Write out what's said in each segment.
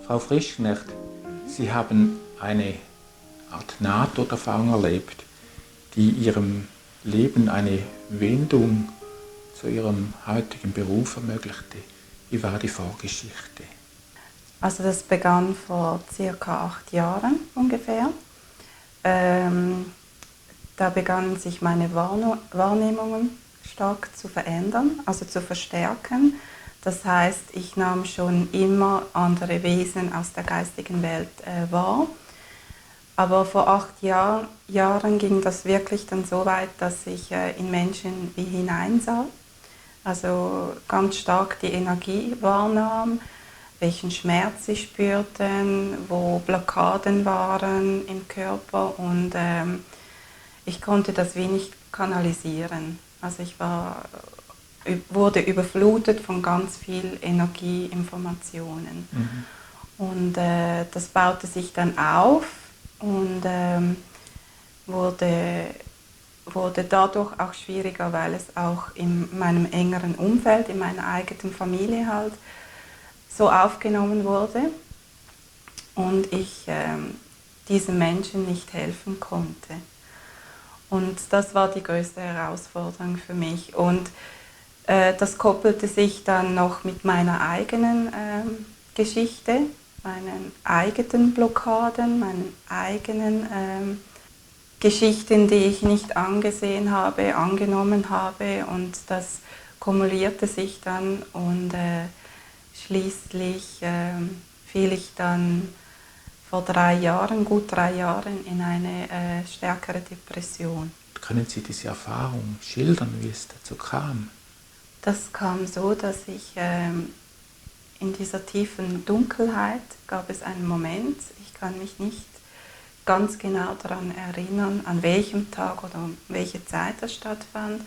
Frau Frischknecht, Sie haben eine Art Nahtoderfahrung erlebt, die Ihrem Leben eine Wendung zu Ihrem heutigen Beruf ermöglichte. Wie war die Vorgeschichte? Also das begann vor circa 8 Jahren ungefähr. Da begannen sich meine Wahrnehmungen stark zu verändern, also zu verstärken. Das heißt, ich nahm schon immer andere Wesen aus der geistigen Welt wahr. Aber vor 8 Jahren ging das wirklich dann so weit, dass ich in Menschen wie hineinsah. Also ganz stark die Energie wahrnahm, welchen Schmerz sie spürten, wo Blockaden waren im Körper und ich konnte das wenig kanalisieren. Also wurde überflutet von ganz viel Energie, Informationen. Und das baute sich dann auf und wurde dadurch auch schwieriger, weil es auch in meinem engeren Umfeld, in meiner eigenen Familie halt so aufgenommen wurde und ich diesen Menschen nicht helfen konnte. Und das war die größte Herausforderung für mich. Und das koppelte sich dann noch mit meiner eigenen Geschichte, meinen eigenen Blockaden, meinen eigenen Geschichten, die ich nicht angesehen habe, angenommen habe. Und das kumulierte sich dann und schließlich fiel ich dann vor 3 Jahren, gut 3 Jahren, in eine stärkere Depression. Können Sie diese Erfahrung schildern, wie es dazu kam? Das kam so, dass ich in dieser tiefen Dunkelheit gab es einen Moment, ich kann mich nicht ganz genau daran erinnern, an welchem Tag oder um welche Zeit das stattfand.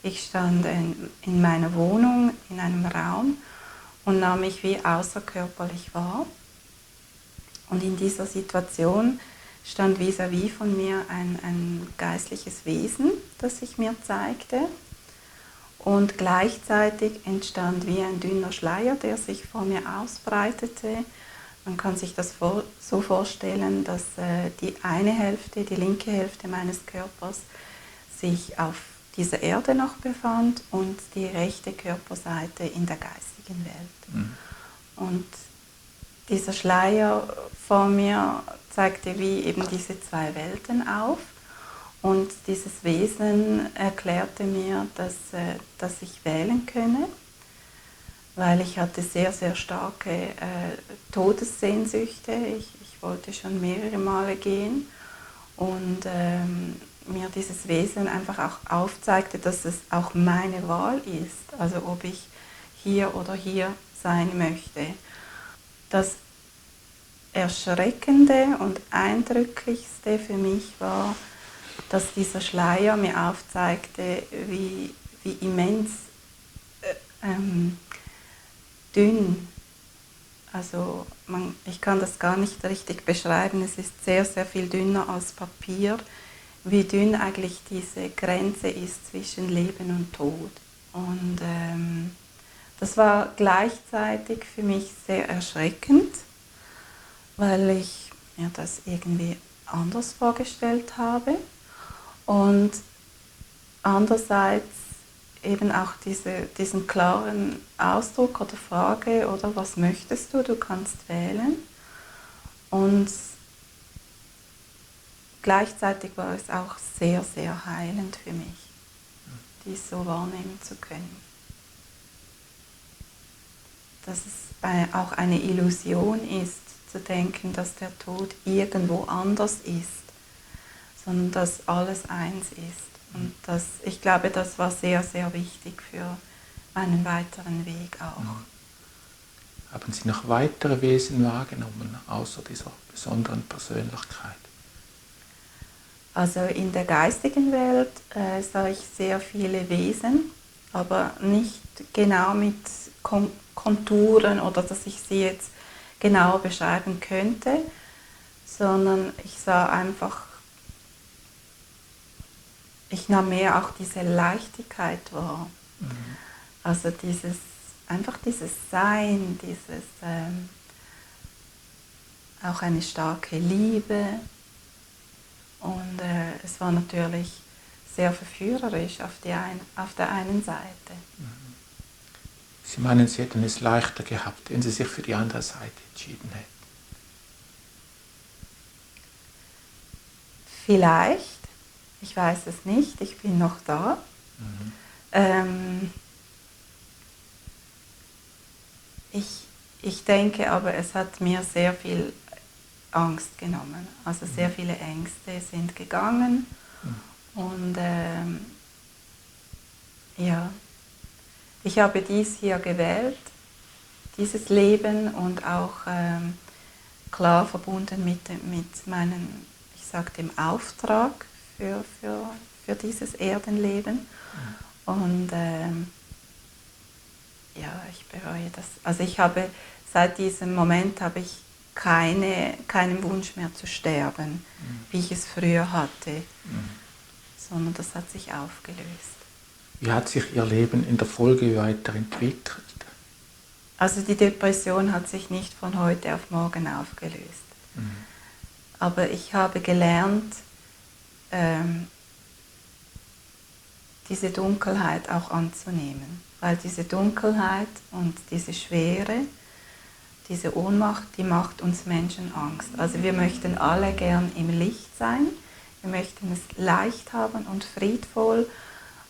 Ich stand in meiner Wohnung, in einem Raum und nahm mich wie außerkörperlich wahr. Und in dieser Situation stand vis-à-vis von mir ein geistliches Wesen, das sich mir zeigte. Und gleichzeitig entstand wie ein dünner Schleier, der sich vor mir ausbreitete. Man kann sich das so vorstellen, dass die eine Hälfte, die linke Hälfte meines Körpers sich auf dieser Erde noch befand und die rechte Körperseite in der geistigen Welt. Und dieser Schleier vor mir zeigte wie eben diese 2 Welten auf. Und dieses Wesen erklärte mir, dass ich wählen könne, weil ich hatte sehr, sehr starke Todessehnsüchte. Ich wollte schon mehrere Male gehen und mir dieses Wesen einfach auch aufzeigte, dass es auch meine Wahl ist, also ob ich hier oder hier sein möchte. Das Erschreckende und Eindrücklichste für mich war, dass dieser Schleier mir aufzeigte, wie immens dünn, also ich kann das gar nicht richtig beschreiben, es ist sehr, sehr viel dünner als Papier, wie dünn eigentlich diese Grenze ist zwischen Leben und Tod. Und das war gleichzeitig für mich sehr erschreckend, weil ich mir das irgendwie anders vorgestellt habe. Und andererseits eben auch diesen klaren Ausdruck oder Frage, oder was möchtest du, du kannst wählen. Und gleichzeitig war es auch sehr, sehr heilend für mich, dies so wahrnehmen zu können. Dass es auch eine Illusion ist, zu denken, dass der Tod irgendwo anders ist, sondern dass alles eins ist. Und ich glaube, das war sehr, sehr wichtig für meinen weiteren Weg auch. Haben Sie noch weitere Wesen wahrgenommen, außer dieser besonderen Persönlichkeit? Also in der geistigen Welt sah ich sehr viele Wesen, aber nicht genau mit Konturen oder dass ich sie jetzt genau beschreiben könnte, sondern ich nahm mehr auch diese Leichtigkeit wahr. Also dieses Sein, auch eine starke Liebe. Und es war natürlich sehr verführerisch auf der einen Seite. Sie meinen, Sie hätten es leichter gehabt, wenn Sie sich für die andere Seite entschieden hätten? Vielleicht, ich weiß es nicht, ich bin noch da. Ich denke aber, es hat mir sehr viel Angst genommen. Also sehr viele Ängste sind gegangen. Und ja, ich habe dies hier gewählt, dieses Leben, und auch klar verbunden mit meinem, ich sage, dem Auftrag für dieses Erdenleben. Und ja, ich bereue das. Also ich habe, seit diesem Moment habe ich keinen Wunsch mehr zu sterben, wie ich es früher hatte, sondern das hat sich aufgelöst. Wie hat sich Ihr Leben in der Folge weiterentwickelt? Also die Depression hat sich nicht von heute auf morgen aufgelöst. Aber ich habe gelernt, diese Dunkelheit auch anzunehmen. Weil diese Dunkelheit und diese Schwere, diese Ohnmacht, die macht uns Menschen Angst. Also wir möchten alle gern im Licht sein, wir möchten es leicht haben und friedvoll,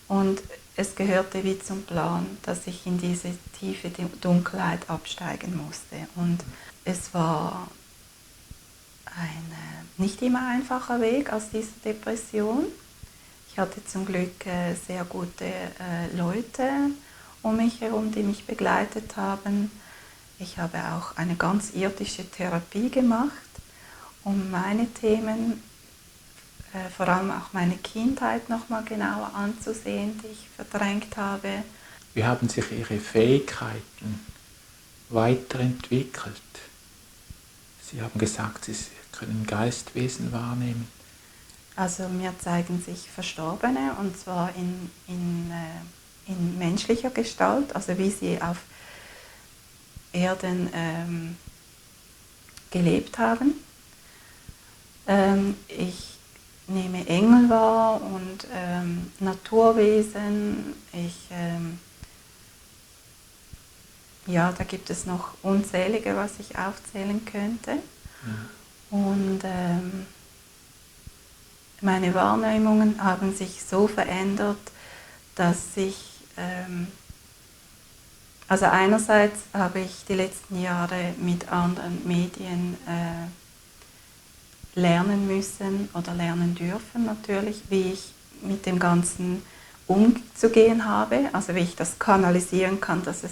und es gehörte wie zum Plan, dass ich in diese tiefe Dunkelheit absteigen musste. Und es war ein nicht immer einfacher Weg aus dieser Depression. Ich hatte zum Glück sehr gute Leute um mich herum, die mich begleitet haben. Ich habe auch eine ganz irdische Therapie gemacht, um meine Themen, vor allem auch meine Kindheit nochmal genauer anzusehen, die ich verdrängt habe. Wie haben sich Ihre Fähigkeiten weiterentwickelt? Sie haben gesagt, Sie können Geistwesen wahrnehmen. Also mir zeigen sich Verstorbene, und zwar in menschlicher Gestalt, also wie sie auf Erden gelebt haben. Ich nehme Engel wahr und Naturwesen. Ja, da gibt es noch unzählige, was ich aufzählen könnte. Und meine Wahrnehmungen haben sich so verändert, dass ich, also einerseits habe ich die letzten Jahre mit anderen Medien lernen müssen oder lernen dürfen natürlich, wie ich mit dem Ganzen umzugehen habe, also wie ich das kanalisieren kann, dass es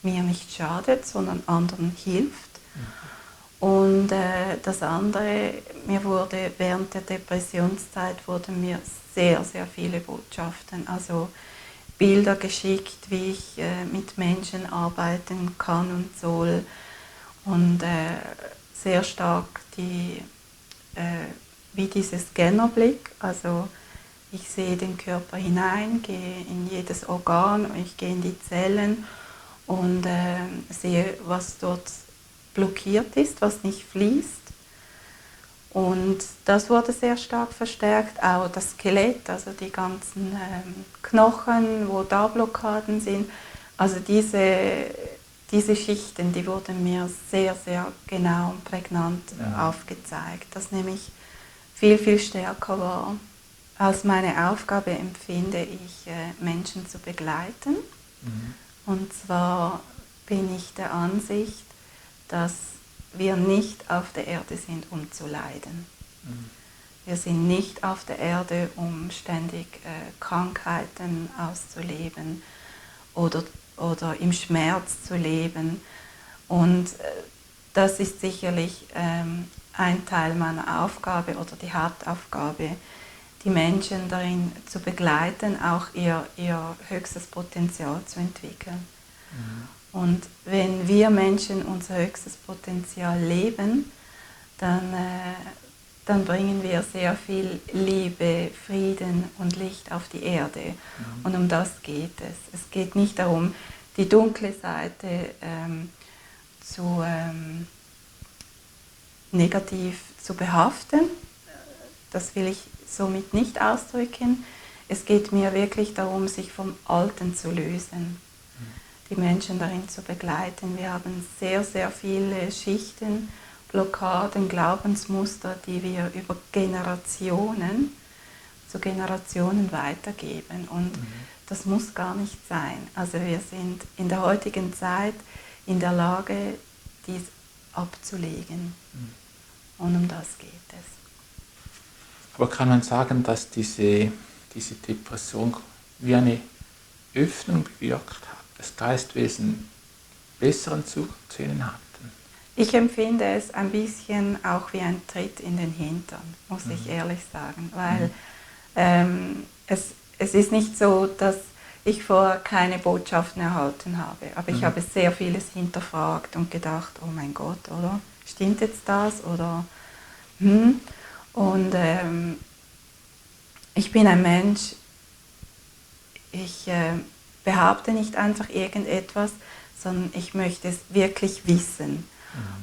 mir nicht schadet, sondern anderen hilft. Und das andere, mir wurde während der Depressionszeit wurden mir sehr, sehr viele Botschaften, also Bilder geschickt, wie ich mit Menschen arbeiten kann und soll, und sehr stark wie dieser Scannerblick, also ich sehe den Körper hinein, gehe in jedes Organ, ich gehe in die Zellen und sehe, was dort blockiert ist, was nicht fließt. Und das wurde sehr stark verstärkt, auch das Skelett, also die ganzen Knochen, wo da Blockaden sind. Also diese Schichten, die wurden mir sehr, sehr genau und prägnant aufgezeigt, dass nämlich viel, viel stärker war. Als meine Aufgabe empfinde ich, Menschen zu begleiten. Und zwar bin ich der Ansicht, dass wir nicht auf der Erde sind, um zu leiden. Wir sind nicht auf der Erde, um ständig Krankheiten auszuleben oder im Schmerz zu leben. Und das ist sicherlich ein Teil meiner Aufgabe oder die Hauptaufgabe, die Menschen darin zu begleiten, auch ihr höchstes Potenzial zu entwickeln. Und wenn wir Menschen unser höchstes Potenzial leben, dann bringen wir sehr viel Liebe, Frieden und Licht auf die Erde. Und um das geht es. Es geht nicht darum, die dunkle Seite negativ zu behaften. Das will ich somit nicht ausdrücken. Es geht mir wirklich darum, sich vom Alten zu lösen, die Menschen darin zu begleiten. Wir haben sehr, sehr viele Schichten, Blockaden, Glaubensmuster, die wir über Generationen zu Generationen weitergeben. Und das muss gar nicht sein. Also wir sind in der heutigen Zeit in der Lage, dies abzulegen. Und um das geht es. Aber kann man sagen, dass diese Depression wie eine Öffnung bewirkt hat, das Geistwesen besseren Zugang zu ihnen hatten? Ich empfinde es ein bisschen auch wie ein Tritt in den Hintern, muss ich ehrlich sagen, weil es ist nicht so, dass ich vorher keine Botschaften erhalten habe, aber ich habe sehr vieles hinterfragt und gedacht, oh mein Gott, oder? Stimmt jetzt das? Oder Und ich bin ein Mensch, ich behaupte nicht einfach irgendetwas, sondern ich möchte es wirklich wissen.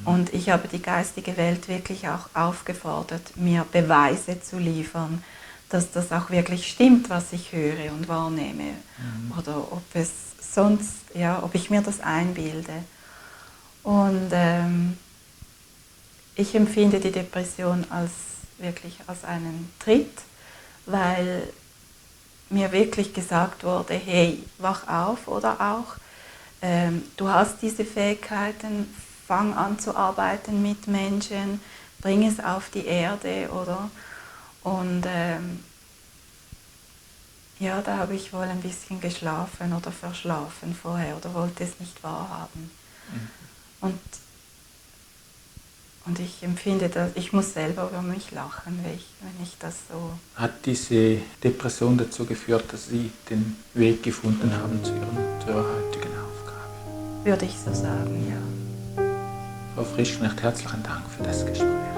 Und ich habe die geistige Welt wirklich auch aufgefordert, mir Beweise zu liefern, dass das auch wirklich stimmt, was ich höre und wahrnehme. Oder ob es sonst, ja, ob ich mir das einbilde. Und ich empfinde die Depression wirklich als einen Tritt, weil mir wirklich gesagt wurde, hey, wach auf oder auch, du hast diese Fähigkeiten, fang an zu arbeiten mit Menschen, bring es auf die Erde, oder? Und ja, da habe ich wohl ein bisschen geschlafen oder verschlafen vorher oder wollte es nicht wahrhaben. Und ich empfinde, dass ich muss selber über mich lachen, wenn ich das so... Hat diese Depression dazu geführt, dass Sie den Weg gefunden haben zu Ihrer heutigen Aufgabe? Würde ich so sagen, ja. Frau Frischknecht, herzlichen Dank für das Gespräch.